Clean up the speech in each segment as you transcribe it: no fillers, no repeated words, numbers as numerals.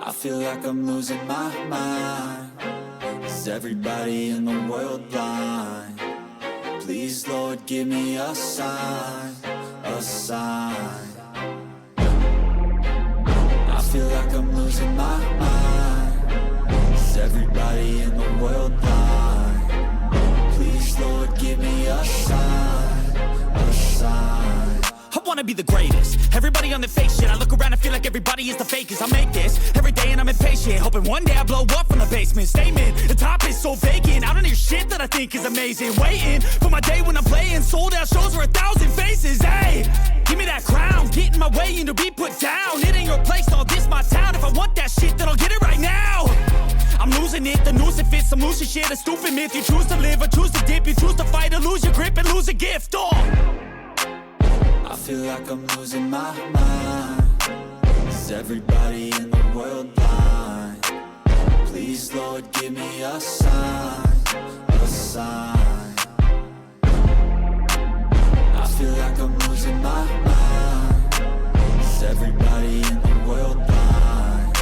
I feel like I'm losing my mind. Is everybody in the world blind? Please, Lord, give me a sign, a sign. I feel like I'm losing my mind. Is everybody in the world blind? Please, Lord, give me a sign, a sign. I wanna be the greatest. Everybody on the fake shit. I look around and feel like everybody is the fakest. I make this every day and I'm impatient, hoping one day I blow up from the basement. Statement, the top is so vacant. I don't hear shit that I think is amazing. Waiting for my day when I'm playing sold out shows for 1,000 faces. Hey, give me that crown, get in my way and to be put down. It ain't your place, no, this my town. If I want that shit, then I'll get it right now. I'm losing it, the noose it fits. I'm losing shit, a stupid myth. You choose to live or choose to dip. You choose to fight or lose your grip and lose a gift. I feel like I'm losing my mind. Is everybody in the world blind? Please, Lord, give me a sign, a sign. I feel like I'm losing my mind. Is everybody in the world blind?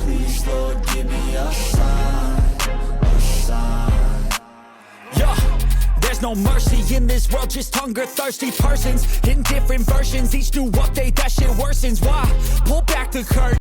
Please, Lord, give me a sign, a sign. Yeah. There's no mercy in this world, just hunger-thirsty persons in different versions. Each new update, that shit worsens. Why? Pull back the curtain.